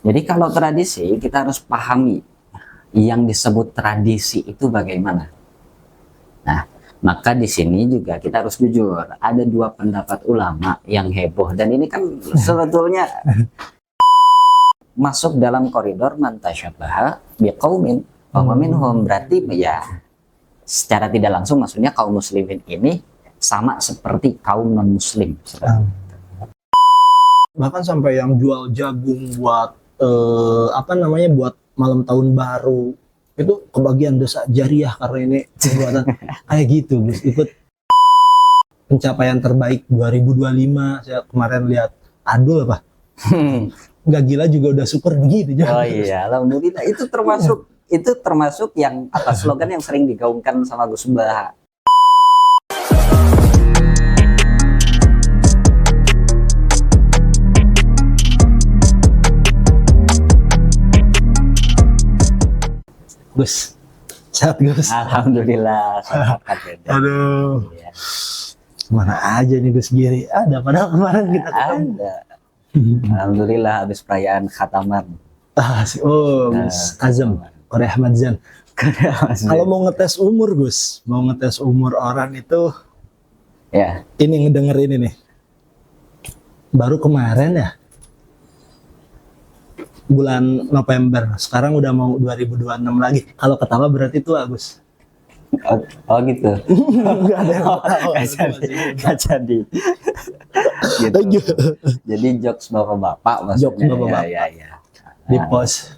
Jadi kalau tradisi kita harus pahami yang disebut tradisi itu bagaimana. Nah, maka di sini juga kita harus jujur, ada dua pendapat ulama yang heboh dan ini kan sebetulnya masuk dalam koridor man tasyabbaha biqaumin fahuwa minhum, berarti ya secara tidak langsung maksudnya kaum muslimin ini sama seperti kaum non muslim. Bahkan sampai yang jual jagung buat buat malam tahun baru itu kebagian dosa jariah karena ini perbuatan kayak gitu Gus. Ikut pencapaian terbaik 2025 saya kemarin lihat Adul apa nggak gila juga udah syukur begitu. Oh iya, alhamdulillah itu termasuk yang atas slogan yang sering digaungkan sama Gus Bah. Gus, sehat Gus? Alhamdulillah. Aduh, ya. Mana aja nih Gus Giri? Ada padahal kemarin kita ada. Alhamdulillah habis perayaan khataman. Gus Azam, Korea Ahmad Zan. Kalau mau ngetes umur Gus, mau ngetes umur orang itu, ya. Ini ngedengerin ini. Baru kemarin ya, bulan November. Sekarang udah mau 2026 lagi. Kalau ketawa berarti tua Gus. Oh gitu. Enggak ada yang ketawa. Nggak jadi. Gitu. Jadi jokes bapak-bapak maksudnya. Jokes bapak-bapak. Ya. Di post.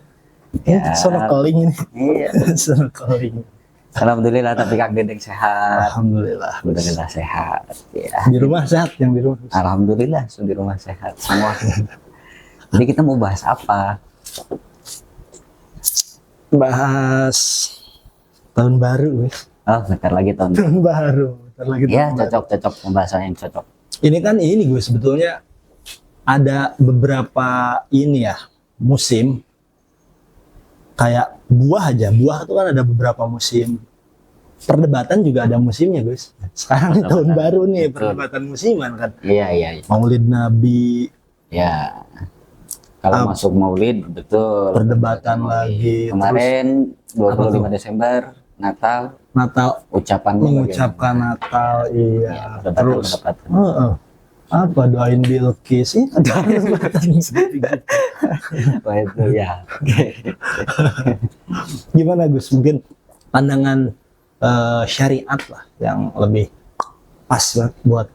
Ya. Snorkeling ini. Iya. Snorkeling. Alhamdulillah, tapi Kang Dedeng sehat. Alhamdulillah. Alhamdulillah sehat. Ya. Di rumah sehat, yang di rumah. Alhamdulillah, di rumah sehat semua. Jadi kita mau bahas apa? Bahas tahun baru, Wis. Oh, bentar lagi tahun baru. Bentar lagi ya, tahun baru. cocok pembahasan yang cocok. Ini kan gue sebetulnya ada beberapa musim kayak buah aja. Buah itu kan ada beberapa musim. Perdebatan juga ada musimnya, Gus. Sekarang nih tahun baru nih, perdebatan musiman kan. Iya. Maulid Nabi. Ya. Kalau masuk Maulid, betul. Perdebatan lagi. Kemarin 25 Desember, Natal. Mengucapkan Natal, iya. Terus, perdebatan. apa doain Bilqis? Ada perdebatan Wah itu ya. Gimana Gus? Mungkin pandangan syariat lah yang lebih pas buat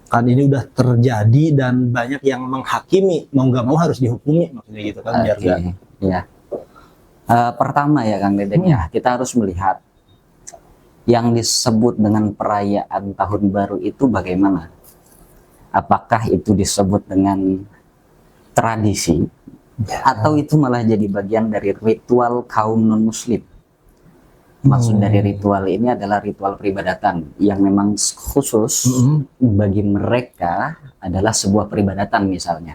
kan ini udah terjadi dan banyak yang menghakimi, mau nggak mau harus dihukumi maksudnya gitu kan biar nggak. Ya. Pertama ya Kang Dedeng ya, kita harus melihat yang disebut dengan perayaan tahun baru itu bagaimana. Apakah itu disebut dengan tradisi atau itu malah jadi bagian dari ritual kaum non muslim. Maksud dari ritual ini adalah ritual peribadatan yang memang khusus bagi mereka adalah sebuah peribadatan misalnya.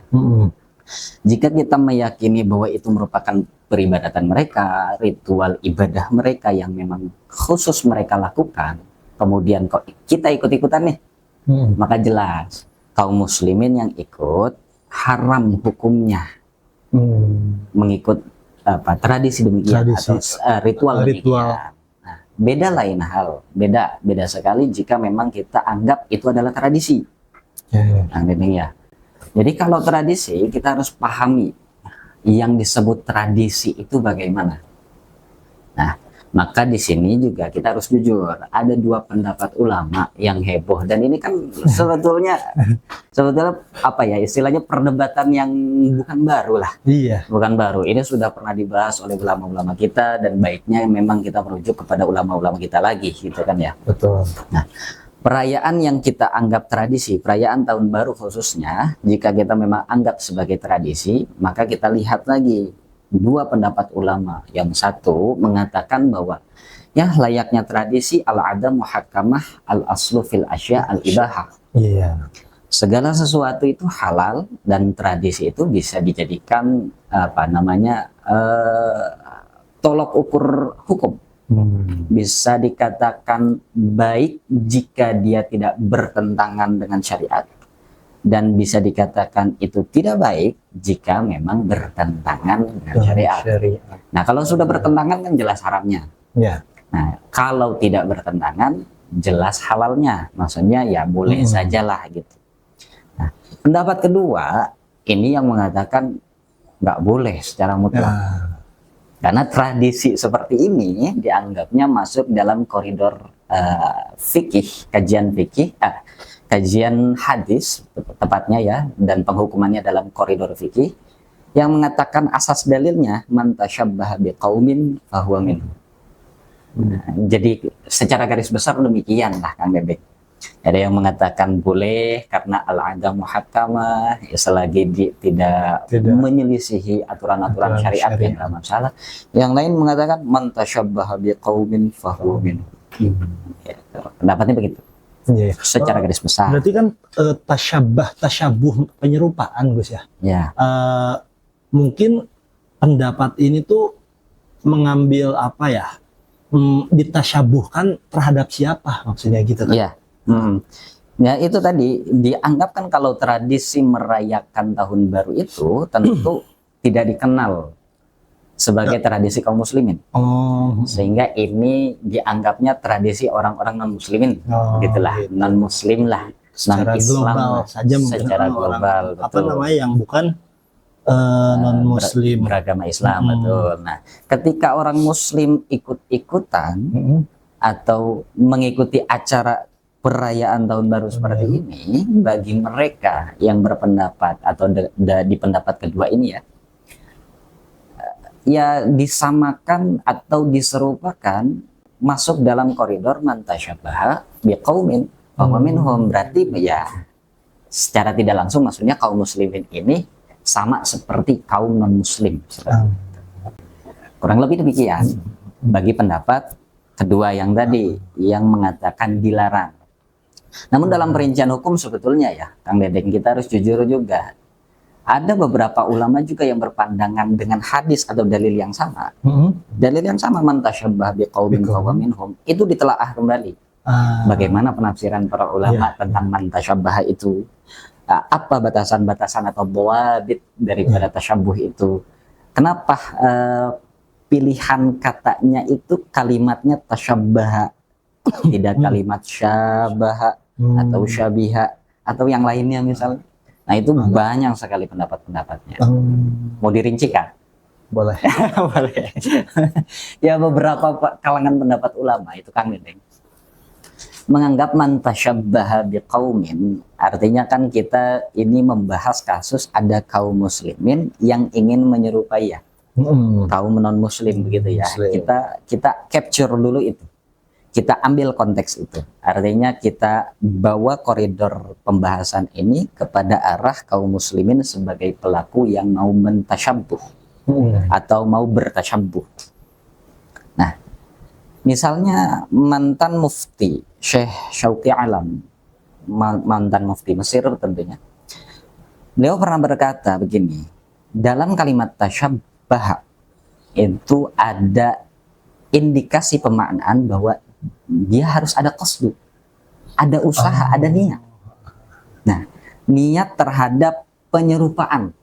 Jika kita meyakini bahwa itu merupakan peribadatan mereka, ritual ibadah mereka yang memang khusus mereka lakukan, kemudian kok kita ikut-ikutan nih, maka jelas kaum muslimin yang ikut haram hukumnya mengikut tradisi demikian atau ritual demikian. Beda lain hal, beda sekali jika memang kita anggap itu adalah tradisi. Nah, ya. Jadi kalau tradisi kita harus pahami yang disebut tradisi itu bagaimana. Nah, maka di sini juga kita harus jujur, ada dua pendapat ulama yang heboh dan ini kan sebetulnya apa ya istilahnya perdebatan yang bukan baru lah. Iya. Bukan baru. Ini sudah pernah dibahas oleh ulama-ulama kita dan baiknya memang kita merujuk kepada ulama-ulama kita lagi, gitu kan ya. Betul. Nah, perayaan yang kita anggap tradisi, perayaan tahun baru khususnya, jika kita memang anggap sebagai tradisi, maka kita lihat lagi dua pendapat ulama. Yang satu mengatakan bahwa ya layaknya tradisi al-adam muhakkamah al-aslu fil asya al-ibahah. Iya. Segala sesuatu itu halal dan tradisi itu bisa dijadikan tolok ukur hukum. Bisa dikatakan baik jika dia tidak bertentangan dengan syariat dan bisa dikatakan itu tidak baik jika memang bertentangan dengan syariat. Nah, kalau sudah bertentangan kan jelas haramnya. Ya. Nah, kalau tidak bertentangan jelas halalnya, maksudnya ya boleh sajalah gitu. Nah, pendapat kedua ini yang mengatakan nggak boleh secara mutlak. Karena tradisi seperti ini dianggapnya masuk dalam koridor fikih, kajian hadis tepatnya ya, dan penghukumannya dalam koridor fikih yang mengatakan asas dalilnya man tasyabbaha biqaumin fahuwa minhum. Nah, jadi secara garis besar demikian lah Kang Bebek. Ada yang mengatakan boleh karena al-'ada muhakkamah, selagi tidak menyelisihi aturan-aturan syariat yang tidak masalah. Yang lain mengatakan man tasyabbaha biqaumin fahuwa minhum. Ya, pendapatnya begitu. Ya. Secara garis besar. Berarti kan tasyabuh penyerupaan Gus ya. Ya. Mungkin pendapat ini tuh mengambil apa ya? Ditasyabuhkan terhadap siapa maksudnya gitu kan? Iya. Ya itu tadi dianggap kan kalau tradisi merayakan tahun baru itu tentu tidak dikenal sebagai tradisi kaum muslimin. Sehingga ini dianggapnya tradisi orang-orang non muslimin, gitulah, gitu. non muslim lah, Secara global saja mungkin secara global, betul. Apa namanya yang bukan non muslim beragama Islam, betul. Nah, ketika orang muslim ikut-ikutan atau mengikuti acara perayaan tahun baru seperti ini, bagi mereka yang berpendapat atau di pendapat kedua ini ya disamakan atau diserupakan masuk dalam koridor man tasyabbaha biqaumin fahuwa minhum. Berarti ya secara tidak langsung maksudnya kaum muslimin ini sama seperti kaum non muslim. Kurang lebih demikian bagi pendapat kedua yang tadi yang mengatakan dilarang. Namun dalam perincian hukum sebetulnya ya Kang Dedeng, kita harus jujur juga, ada beberapa ulama juga yang berpandangan dengan hadis atau dalil yang sama. Dalil yang sama man tasyabbaha biqaumin fahuwa minhum itu ditelaah kembali. Bagaimana penafsiran para ulama tentang man tasyabbaha itu? Apa batasan-batasan atau dhawabit daripada tasyabbuh itu? Kenapa pilihan katanya itu kalimatnya tasyabbaha, tidak kalimat syabaha atau syabiha atau yang lainnya misalnya? Nah itu banyak sekali pendapat-pendapatnya. Mau dirincikan? Boleh. Boleh. Ya beberapa kalangan pendapat ulama itu Kang Dedeng menganggap man tasyabbaha biqaumin, artinya kan kita ini membahas kasus ada kaum muslimin yang ingin menyerupai kaum non muslim begitu ya. Kita capture dulu itu. Kita ambil konteks itu. Artinya kita bawa koridor pembahasan ini kepada arah kaum muslimin sebagai pelaku yang mau mentasyabbuh atau mau bertasyabbuh. Nah, misalnya mantan mufti Syekh Syauqi Alam, mantan mufti Mesir tentunya, beliau pernah berkata begini, dalam kalimat tasyabbaha itu ada indikasi pemaknaan bahwa dia harus ada qasdu, ada usaha, ada niat. Nah, niat terhadap penyerupaan.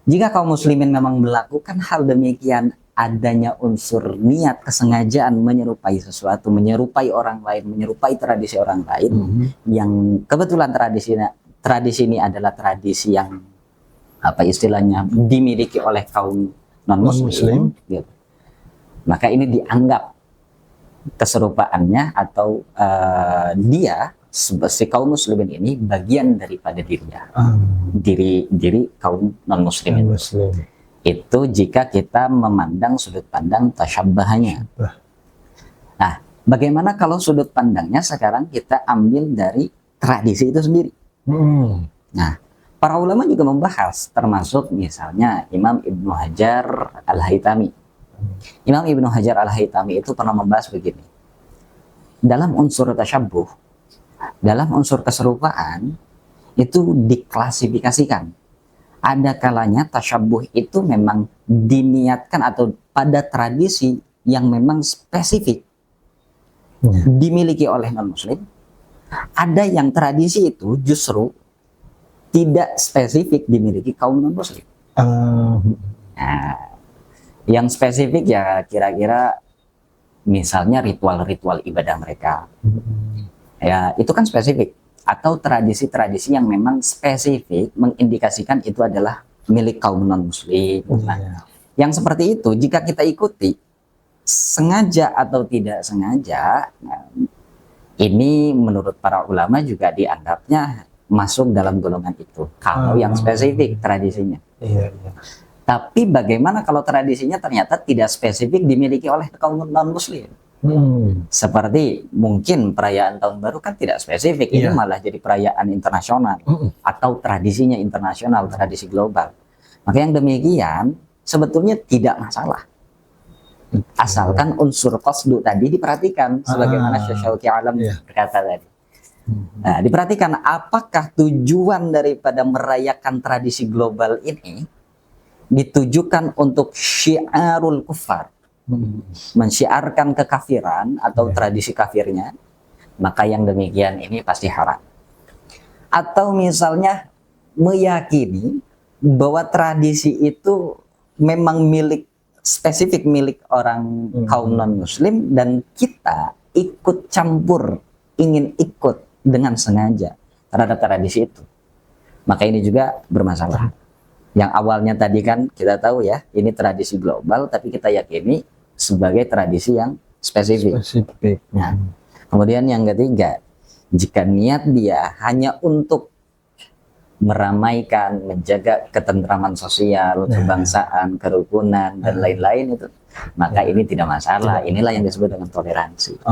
Jika kaum muslimin memang melakukan hal demikian, adanya unsur niat, kesengajaan menyerupai sesuatu, menyerupai orang lain, menyerupai tradisi orang lain, yang kebetulan tradisi ini adalah tradisi yang apa istilahnya dimiliki oleh kaum non muslim, gitu. Maka ini dianggap keserupaannya atau dia si kaum muslimin ini bagian daripada dirinya, diri kaum non muslimin. Itu jika kita memandang sudut pandang tasyabbahnya. Nah, bagaimana kalau sudut pandangnya sekarang kita ambil dari tradisi itu sendiri? Nah, para ulama juga membahas, termasuk misalnya Imam Ibnu Hajar Al-Haytami. Imam Ibnu Hajar Al-Haytami itu pernah membahas begini. Dalam unsur tasyabbuh, dalam unsur keserupaan, itu diklasifikasikan. Ada kalanya tasyabbuh itu memang diniatkan atau pada tradisi yang memang spesifik dimiliki oleh non muslim. Ada yang tradisi itu justru tidak spesifik dimiliki kaum non muslim. Nah, yang spesifik ya kira-kira misalnya ritual-ritual ibadah mereka. Ya, itu kan spesifik. Atau tradisi-tradisi yang memang spesifik mengindikasikan itu adalah milik kaum non-muslim. Nah, yang seperti itu jika kita ikuti sengaja atau tidak sengaja, nah, ini menurut para ulama juga dianggapnya masuk dalam golongan itu. Kalau yang spesifik tradisinya. Tapi bagaimana kalau tradisinya ternyata tidak spesifik dimiliki oleh kaum non-muslim? Seperti mungkin perayaan tahun baru kan tidak spesifik, ini malah jadi perayaan internasional atau tradisinya internasional, tradisi global. Maka yang demikian sebetulnya tidak masalah, asalkan unsur qasdu tadi diperhatikan, sebagaimana Syekh Syauqi Alam berkata tadi. Nah, diperhatikan apakah tujuan daripada merayakan tradisi global ini ditujukan untuk syiarul kufar, mensyiarkan kekafiran atau tradisi kafirnya, maka yang demikian ini pasti haram. Atau misalnya meyakini bahwa tradisi itu memang milik spesifik milik orang kaum non muslim dan kita ikut campur, ingin ikut dengan sengaja terhadap tradisi itu, maka ini juga bermasalah. Yang awalnya tadi kan kita tahu ya, ini tradisi global, tapi kita yakini sebagai tradisi yang spesifik. Nah, kemudian yang ketiga, jika niat dia hanya untuk meramaikan, menjaga ketentraman sosial, kebangsaan, kerukunan, dan lain-lain itu, maka ini tidak masalah. Inilah yang disebut dengan toleransi.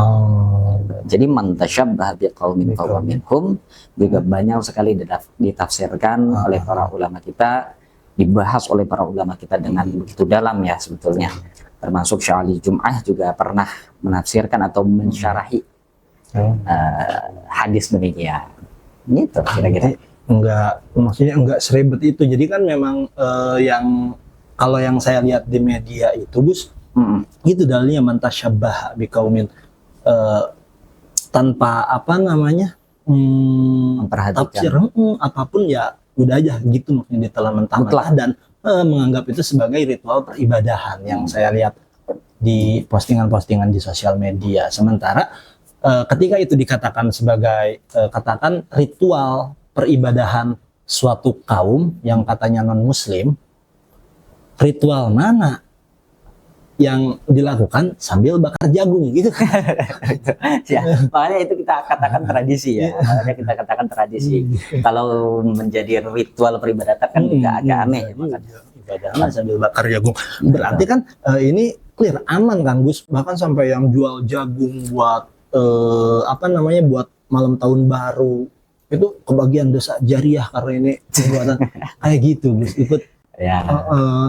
Jadi man tasyabbaha biqaumin fahuwa minhum juga banyak sekali ditafsirkan oleh para ulama kita, dibahas oleh para ulama kita dengan begitu dalam ya sebetulnya. Termasuk Syekh Ali Jum'ah juga pernah menafsirkan atau mensyarahi hadis demikian. Gitu kira-kira. Maksudnya enggak seribet itu. Jadi kan memang yang kalau yang saya lihat di media itu, Gus, itu dalilnya man tasyabbaha biqaumin, tanpa apa namanya tafsir apapun ya udah aja gitu, maksudnya dia telah mentah-mentah dan menganggap itu sebagai ritual peribadahan yang saya lihat di postingan-postingan di sosial media. Sementara ketika itu dikatakan sebagai katakan ritual peribadahan suatu kaum yang katanya non muslim, ritual mana yang dilakukan sambil bakar jagung gitu kan? Ya, makanya itu kita katakan tradisi ya. Makanya kita katakan tradisi. Kalau menjadi ritual peribadatan kan juga agak aneh. Ibadahnya sambil bakar jagung. Berarti kan ini clear, aman kan Gus? Bahkan sampai yang jual jagung buat apa namanya, buat malam tahun baru itu kebagian dosa jariah karena ini perbuatan kayak gitu Gus, ikut ya.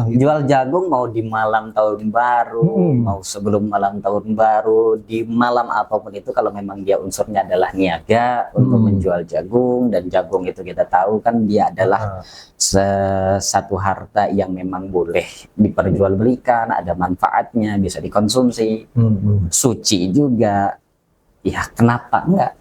Jual jagung mau di malam tahun baru, mau sebelum malam tahun baru, di malam apapun itu, kalau memang dia unsurnya adalah niaga untuk menjual jagung, dan jagung itu kita tahu kan dia adalah satu harta yang memang boleh diperjualbelikan, ada manfaatnya, bisa dikonsumsi, suci juga, ya kenapa enggak?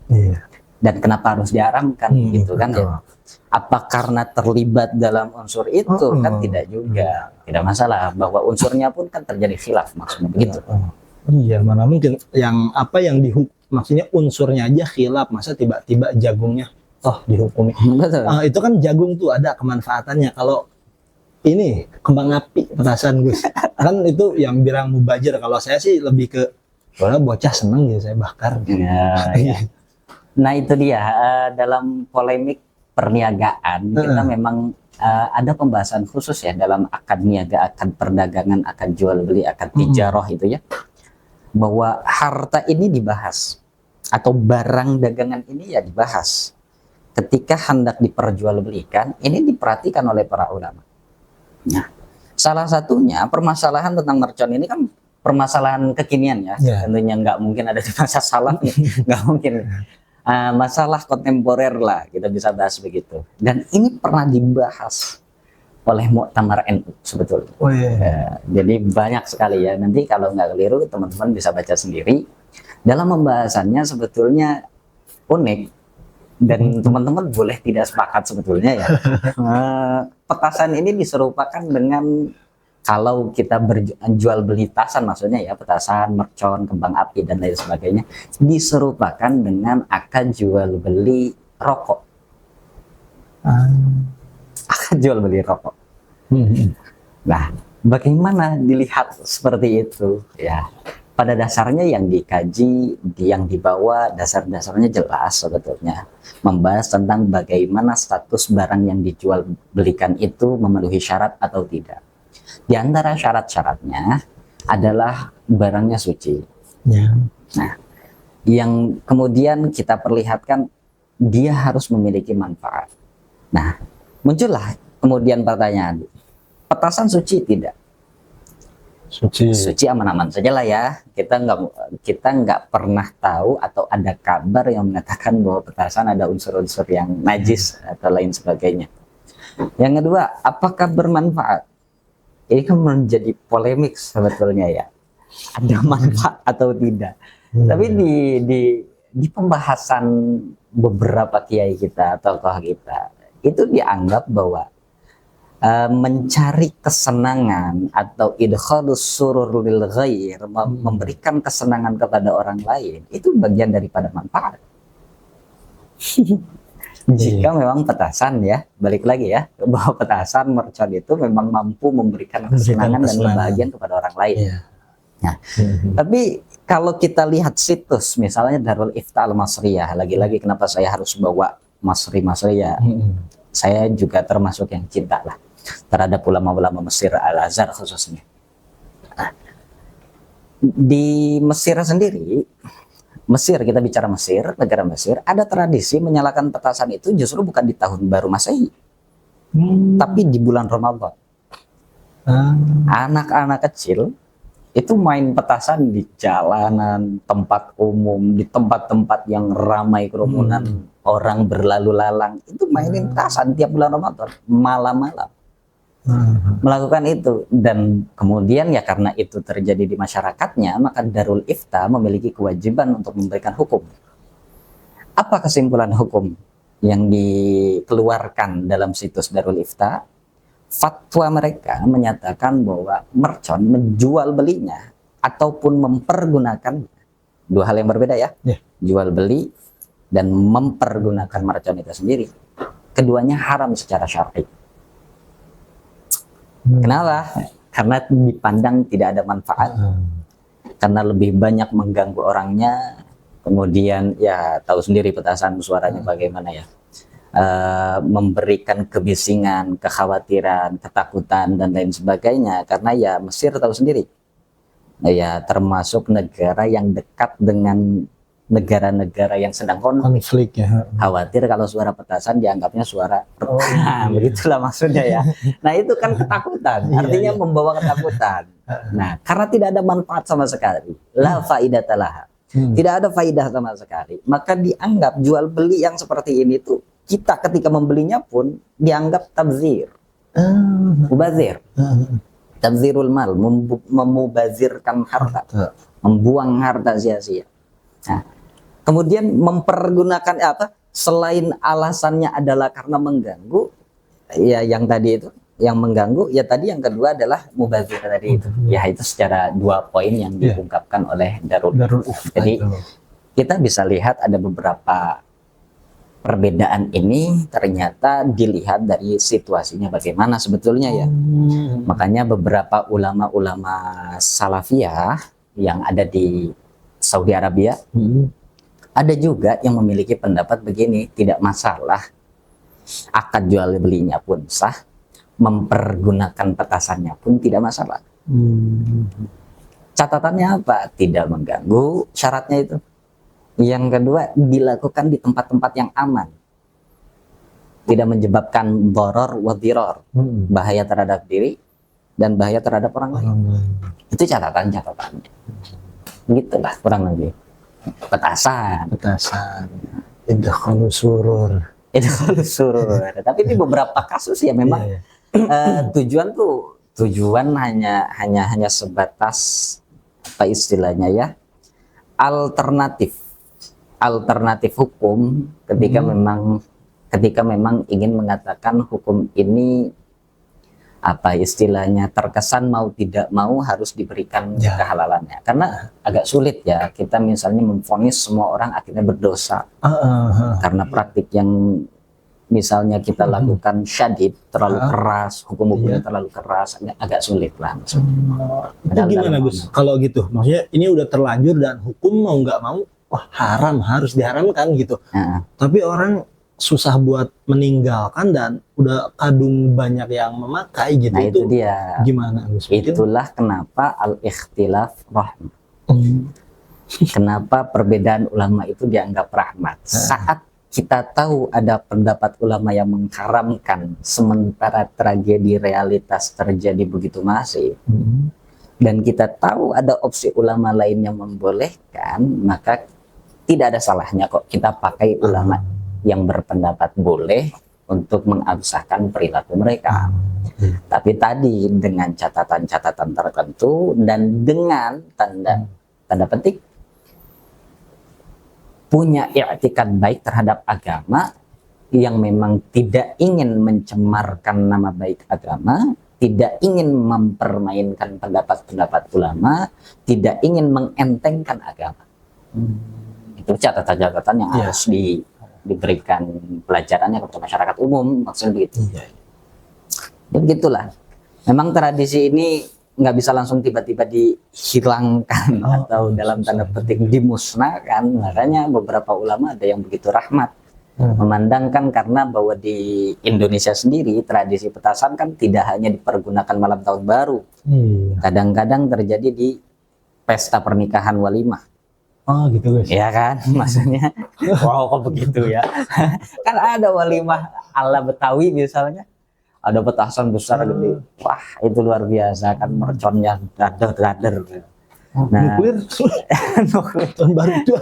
Dan kenapa harus diharamkan gitu kan ya? Apa karena terlibat dalam unsur itu? Kan tidak juga, tidak masalah, bahwa unsurnya pun kan terjadi khilaf, maksudnya begitu. Iya, mana mungkin yang apa yang maksudnya unsurnya aja khilaf, masa tiba-tiba jagungnya dihukumi. Itu kan jagung tuh ada kemanfaatannya. Kalau ini kembang api petasan Gus, kan itu yang bilang mubazir. Kalau saya sih lebih ke bocah seneng gitu saya bakar. Ya. Nah itu dia, dalam polemik perniagaan kita memang ada pembahasan khusus ya dalam akad niaga, akad perdagangan, akad jual beli, akad tijarah itu ya, bahwa harta ini dibahas atau barang dagangan ini ya dibahas ketika hendak diperjualbelikan. Ini diperhatikan oleh para ulama. Nah, salah satunya permasalahan tentang mercon ini kan permasalahan kekinian ya, tentunya nggak mungkin ada di masa salaf, nggak mungkin. Masalah kontemporer lah, kita bisa bahas begitu. Dan ini pernah dibahas oleh Muktamar NU sebetulnya. Jadi banyak sekali ya. Nanti kalau nggak keliru teman-teman bisa baca sendiri. Dalam pembahasannya sebetulnya unik. dan teman-teman boleh tidak sepakat sebetulnya ya. Petasan ini diserupakan dengan kalau kita berjual beli tasan, maksudnya ya petasan, mercon, kembang api dan lain sebagainya, diserupakan dengan akad jual beli rokok. Akad jual beli rokok. Nah, bagaimana dilihat seperti itu ya? Pada dasarnya yang dikaji, yang dibawa dasar-dasarnya jelas sebetulnya, membahas tentang bagaimana status barang yang dijual belikan itu memenuhi syarat atau tidak. Di antara syarat-syaratnya adalah barangnya suci. Ya. Nah, yang kemudian kita perlihatkan dia harus memiliki manfaat. Nah, muncullah kemudian pertanyaan, petasan suci tidak? Suci aman-aman saja lah ya. Kita nggak pernah tahu atau ada kabar yang mengatakan bahwa petasan ada unsur-unsur yang najis atau lain sebagainya. Yang kedua, apakah bermanfaat? Ini kan menjadi polemik sebetulnya ya. Ada manfaat atau tidak? Tapi di pembahasan beberapa kiai kita, tokoh kita, itu dianggap bahwa mencari kesenangan atau idkhalus surur lil ghair, memberikan kesenangan kepada orang lain, itu bagian daripada manfaat. Jika memang petasan ya, balik lagi ya, bahwa petasan mercon itu memang mampu memberikan kesenangan dan kebahagiaan kepada orang lain. Nah, tapi kalau kita lihat situs misalnya Darul Ifta Al-Masriyah, lagi-lagi kenapa saya harus bawa Masriyah? Saya juga termasuk yang cinta lah terhadap ulama-ulama Mesir, Al-Azhar khususnya. Nah, di Mesir sendiri, kita bicara Mesir, negara Mesir, ada tradisi menyalakan petasan itu justru bukan di tahun baru Masehi, tapi di bulan Ramadan. Anak-anak kecil itu main petasan di jalanan, tempat umum, di tempat-tempat yang ramai kerumunan orang berlalu lalang, itu mainin petasan tiap bulan Ramadan, malam-malam. Melakukan itu, dan kemudian ya karena itu terjadi di masyarakatnya, maka Darul Ifta memiliki kewajiban untuk memberikan hukum. Apa kesimpulan hukum yang dikeluarkan dalam situs Darul Ifta? Fatwa mereka menyatakan bahwa mercon menjual belinya ataupun mempergunakan dua hal yang berbeda ya. Jual beli dan mempergunakan mercon itu sendiri, keduanya haram secara syar'i. Kenapa? Karena dipandang tidak ada manfaat, karena lebih banyak mengganggu orangnya. Kemudian ya tahu sendiri petasan suaranya bagaimana ya, memberikan kebisingan, kekhawatiran, ketakutan dan lain sebagainya. Karena ya Mesir tahu sendiri, ya termasuk negara yang dekat dengan negara-negara yang sedang konflik ya. Khawatir kalau suara petasan dianggapnya suara begitulah maksudnya ya. Nah itu kan ketakutan, artinya membawa ketakutan. Nah karena tidak ada manfaat sama sekali, la faidata laha, tidak ada faidah sama sekali, maka dianggap jual beli yang seperti ini tuh, kita ketika membelinya pun dianggap tabzir, mubazir, tabzirul mal, memubazirkan harta, membuang harta sia-sia. Nah, kemudian mempergunakan apa? Selain alasannya adalah karena mengganggu, ya yang tadi itu, yang mengganggu, ya tadi yang kedua adalah mubazir tadi itu. Ya itu secara dua poin yang diungkapkan oleh Darul Ifta. Jadi kita bisa lihat ada beberapa perbedaan ini ternyata dilihat dari situasinya bagaimana sebetulnya ya. Makanya beberapa ulama-ulama salafiyah yang ada di Saudi Arabia, ada juga yang memiliki pendapat begini, tidak masalah, akad jual belinya pun sah, mempergunakan petasannya pun tidak masalah. Catatannya apa? Tidak mengganggu syaratnya itu. Yang kedua, dilakukan di tempat-tempat yang aman, tidak menyebabkan doror wa diror, bahaya terhadap diri dan bahaya terhadap orang lain. Itu catatan-catatannya. Gitulah kurang lebih. Petasan. Idkhalus surur. Tapi di beberapa kasus ya memang tujuan hanya sebatas apa istilahnya ya, alternatif alternatif hukum ketika memang ingin mengatakan hukum ini apa istilahnya terkesan mau tidak mau harus diberikan kehalalannya, karena agak sulit ya kita misalnya memvonis semua orang akhirnya berdosa karena praktik yang misalnya kita lakukan syadid terlalu keras, hukum-hukumnya terlalu keras, agak sulit lah. Itu gimana Gus? Kalau gitu, maksudnya ini udah terlanjur dan hukum mau nggak mau, wah haram, harus diharamkan gitu. Tapi orang susah buat meninggalkan dan udah kadung banyak yang memakai gitu. Nah itu dia. Gimana Gus? Itulah kenapa al-ikhtilaf rahmah. Kenapa perbedaan ulama itu dianggap rahmat. Saat kita tahu ada pendapat ulama yang mengharamkan sementara tragedi realitas terjadi begitu masif, dan kita tahu ada opsi ulama lain yang membolehkan, maka tidak ada salahnya kok kita pakai ulama yang berpendapat boleh untuk mengabsahkan perilaku mereka. Tapi tadi dengan catatan-catatan tertentu dan dengan tanda petik punya i'tikad baik terhadap agama yang memang tidak ingin mencemarkan nama baik agama, tidak ingin mempermainkan pendapat-pendapat ulama, tidak ingin mengentengkan agama. Itu catatan-catatan yang harus diberikan pelajarannya kepada masyarakat umum, maksudnya begitu. Ya begitulah. Memang tradisi ini nggak bisa langsung tiba-tiba dihilangkan atau dalam tanda petik dimusnahkan. Makanya beberapa ulama ada yang begitu rahmat, memandangkan karena bahwa di Indonesia sendiri tradisi petasan kan tidak hanya dipergunakan malam tahun baru, kadang-kadang terjadi di pesta pernikahan walimah. Oh gitu guys. Iya kan, maksudnya wow kok begitu ya. Kan ada walimah ala Betawi misalnya, ada petasan besar gede, wah itu luar biasa kan, merconnya dader. Nah, nuklir tahun baru itu.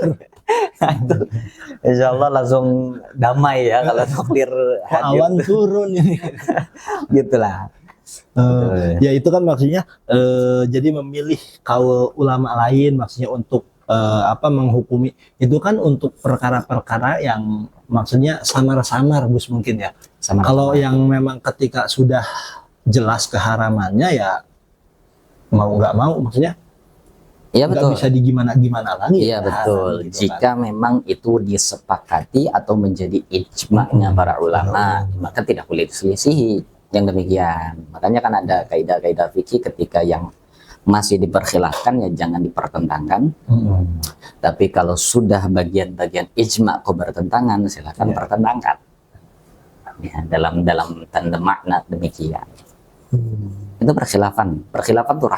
Insya Allah langsung damai ya kalau nuklir hadir. Awan turun ini. Gitulah. Ya itu kan maksudnya jadi memilih kaul ulama lain maksudnya untuk menghukumi itu kan untuk perkara-perkara yang maksudnya samar-samar Gus mungkin ya. Kalau yang memang ketika sudah jelas keharamannya ya mau nggak mau maksudnya ya betul. Nggak bisa digimana-gimana lagi. Iya betul. Gitu, jika kan memang itu disepakati atau menjadi ijma'nya para ulama, maka tidak boleh diselisihi yang demikian. Makanya kan ada kaidah-kaidah fikih ketika yang masih diperkhilafkan ya jangan dipertentangkan. Tapi kalau sudah bagian-bagian ijma' kok bertentangan, silakan pertentangkan. Ya, dalam tanda makna demikian. Itu perkhilafan. Perkhilafan itu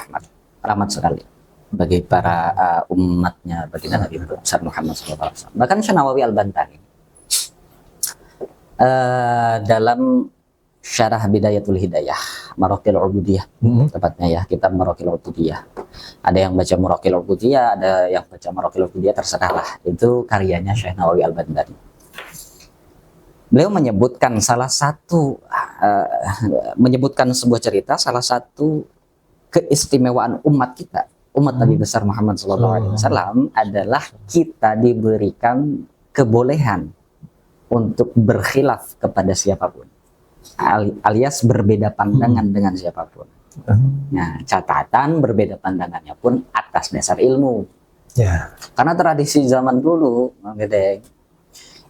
rahmat sekali bagi para umatnya baginda Nabi besar Muhammad SAW. Bahkan Syekh Nawawi Al-Bantani dalam Syarah Bidayatul Hidayah, Maraqil Ubudiyah, tepatnya ya, kitab Maraqil Ubudiyah. Ada yang baca Maraqil Ubudiyah, ada yang baca Maraqil Ubudiyah, terserahlah. Itu karyanya Syekh Nawawi Al-Bantani. Beliau menyebutkan menyebutkan sebuah cerita, salah satu keistimewaan umat kita, umat Nabi besar Muhammad SAW adalah kita diberikan kebolehan untuk berkhilaf kepada siapapun. Alias berbeda pandangan dengan siapapun. Nah, catatan berbeda pandangannya pun atas dasar ilmu. Karena tradisi zaman dulu,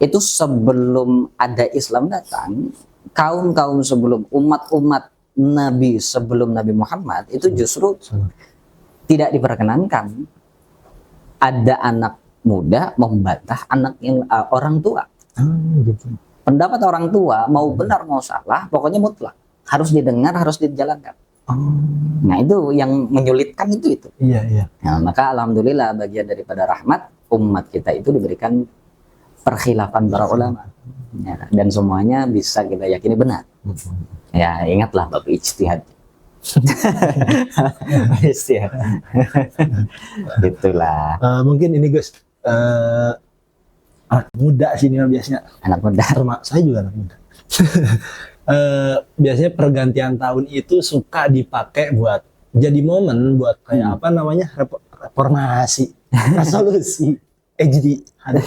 itu sebelum ada Islam datang, kaum-kaum sebelum umat-umat Nabi sebelum Nabi Muhammad itu justru tidak diperkenankan ada anak muda membantah anak yang orang tua. Gitu. Pendapat orang tua mau benar mau salah, pokoknya mutlak harus didengar, harus dijalankan. Nah itu yang menyulitkan itu. Iya. Nah, maka alhamdulillah bagian daripada rahmat umat kita itu diberikan perkhilafan para ulama. Ya, dan semuanya bisa kita yakini benar. Ya ingatlah bab ijtihad. Itulah. Mungkin ini Gus. Anak muda sih ini biasanya. Anak muda. Saya juga anak muda. Biasanya pergantian tahun itu suka dipakai buat jadi momen buat kayak reformasi, resolusi. jadi ada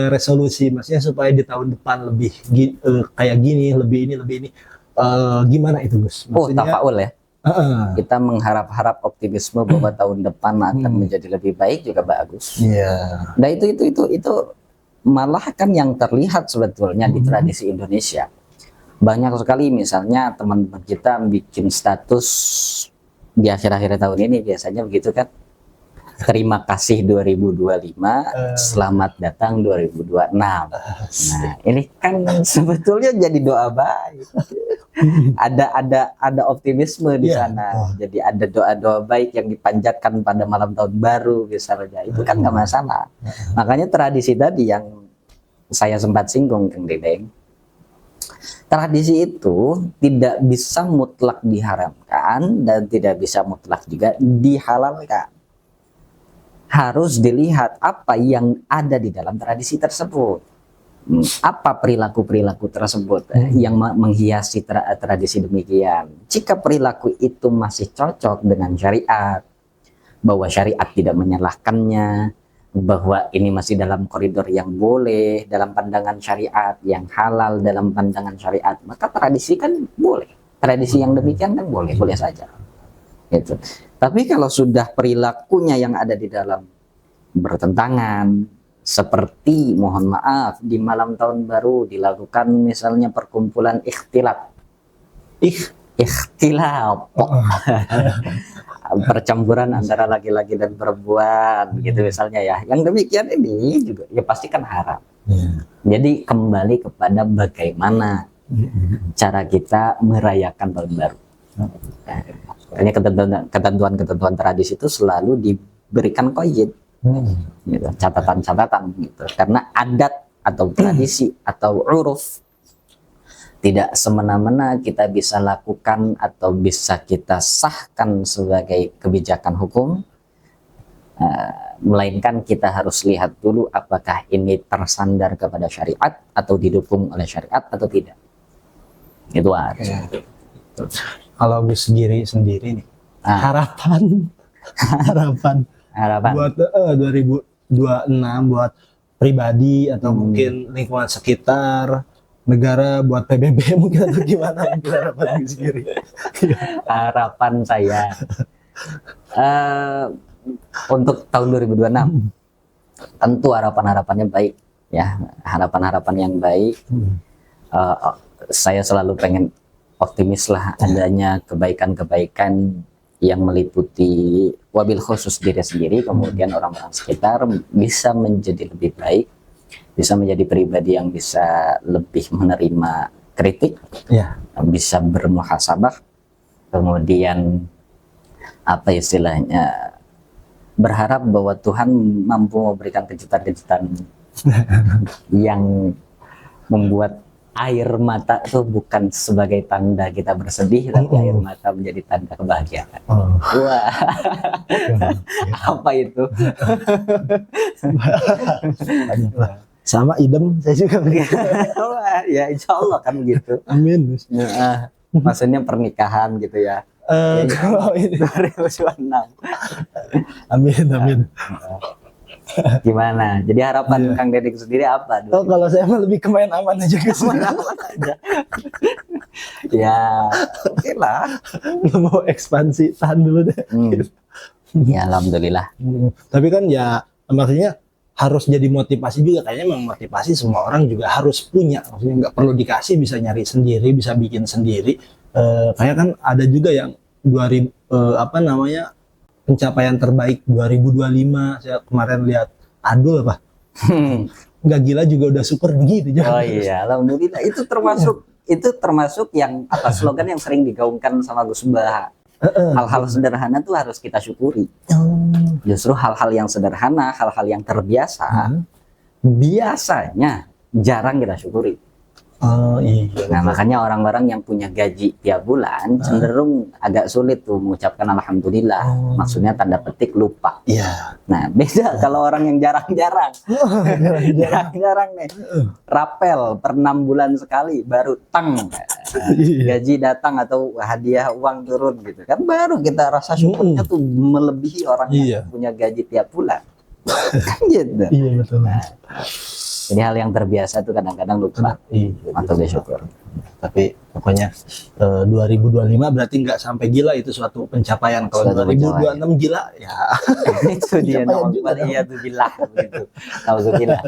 resolusi, maksudnya supaya di tahun depan lebih kayak gini, lebih ini. Gimana itu Gus? Maksudnya, tafaul ya. Kita mengharap-harap optimisme bahwa tahun depan akan menjadi lebih baik juga bagus. Iya. Nah itu malah kan yang terlihat sebetulnya di tradisi Indonesia. Banyak sekali misalnya teman-teman kita bikin status di akhir-akhir tahun ini biasanya begitu kan. Terima kasih 2025, selamat datang 2026. Nah, ini kan sebetulnya jadi doa baik. Ada optimisme di sana. Jadi ada doa-doa baik yang dipanjatkan pada malam tahun baru misalnya. Itu kan nggak masalah. Makanya tradisi tadi yang saya sempat singgung, Kang Dedeng. Tradisi itu tidak bisa mutlak diharamkan dan tidak bisa mutlak juga dihalalkan. Harus dilihat apa yang ada di dalam tradisi tersebut. Apa perilaku-perilaku tersebut yang menghiasi tradisi demikian. Jika perilaku itu masih cocok dengan syariat, bahwa syariat tidak menyalahkannya, bahwa ini masih dalam koridor yang boleh dalam pandangan syariat, yang halal dalam pandangan syariat, maka tradisi kan boleh. Tradisi yang demikian kan boleh saja. Gitu. Tapi kalau sudah perilakunya yang ada di dalam bertentangan, seperti mohon maaf di malam tahun baru dilakukan misalnya perkumpulan ikhtilaf, percampuran antara laki-laki dan perempuan gitu misalnya ya, yang demikian ini juga ya pasti kan haram. Jadi kembali kepada bagaimana cara kita merayakan tahun baru. Hanya ketentuan tradisi itu selalu diberikan qaid, gitu, catatan-catatan gitu, karena adat atau tradisi atau uruf tidak semena-mena kita bisa lakukan atau bisa kita sahkan sebagai kebijakan hukum, melainkan kita harus lihat dulu apakah ini tersandar kepada syariat atau didukung oleh syariat atau tidak. Itu aja. Kalau Gus Giri sendiri nih, harapan buat 2026 buat pribadi atau mungkin lingkungan sekitar, negara, buat PBB mungkin, atau gimana harapan Gus Giri? Harapan saya untuk tahun 2026 tentu harapan-harapannya baik ya, harapan-harapan yang baik. Saya selalu pengen optimis lah adanya kebaikan-kebaikan yang meliputi wabil khusus diri sendiri, kemudian orang-orang sekitar bisa menjadi lebih baik, bisa menjadi pribadi yang bisa lebih menerima kritik, bisa bermuhasabah, kemudian apa istilahnya, berharap bahwa Tuhan mampu memberikan kejutan-kejutan yang membuat air mata itu bukan sebagai tanda kita bersedih, tapi air mata menjadi tanda kebahagiaan. Wah, apa itu? Sama idem, saya juga begitu. Wah, ya insya Allah kan gitu. Amin. Maksudnya pernikahan gitu ya. Kalau ini 2026. Amin. Gimana? Jadi harapan Kang Dedek sendiri apa? Oh, kalau saya mah lebih ke main aman aja, guys. Main aman aja. Ya, oke lah. Belum mau ekspansi, tahan dulu deh. Ya, alhamdulillah. Tapi kan ya maksudnya harus jadi motivasi juga, kayaknya memang motivasi semua orang juga harus punya. Maksudnya nggak perlu dikasih, bisa nyari sendiri, bisa bikin sendiri. Kayak kan ada juga yang 2000 pencapaian terbaik 2025, saya kemarin lihat Adul apa? Nggak gila juga udah super begitu. Oh iya, alhamdulillah. Itu termasuk yang atas slogan yang sering digaungkan sama Gus Bah. Hal-hal sederhana tuh harus kita syukuri. Justru hal-hal yang sederhana, hal-hal yang terbiasa, biasanya jarang kita syukuri. Oh iya. Nah, makanya orang-orang yang punya gaji tiap bulan cenderung agak sulit tuh mengucapkan alhamdulillah. Maksudnya tanda petik lupa. Iya. Nah, beda kalau orang yang jarang-jarang. Jarang nih. Rapel per 6 bulan sekali baru tang. Gaji datang atau hadiah uang turun gitu kan, baru kita rasa syukurnya tuh melebihi orang yang punya gaji tiap bulan. Kan gitu. Iya betul. Jadi hal yang terbiasa tuh kadang-kadang lupa Iya, atau bersyukur. tapi pokoknya 2025 berarti nggak sampai gila, itu suatu pencapaian. Kalau Suatu 2026 gila ya Itu dia Pencapaian juga nomor dong. iya tuh bilah gitu. Nauzubillah.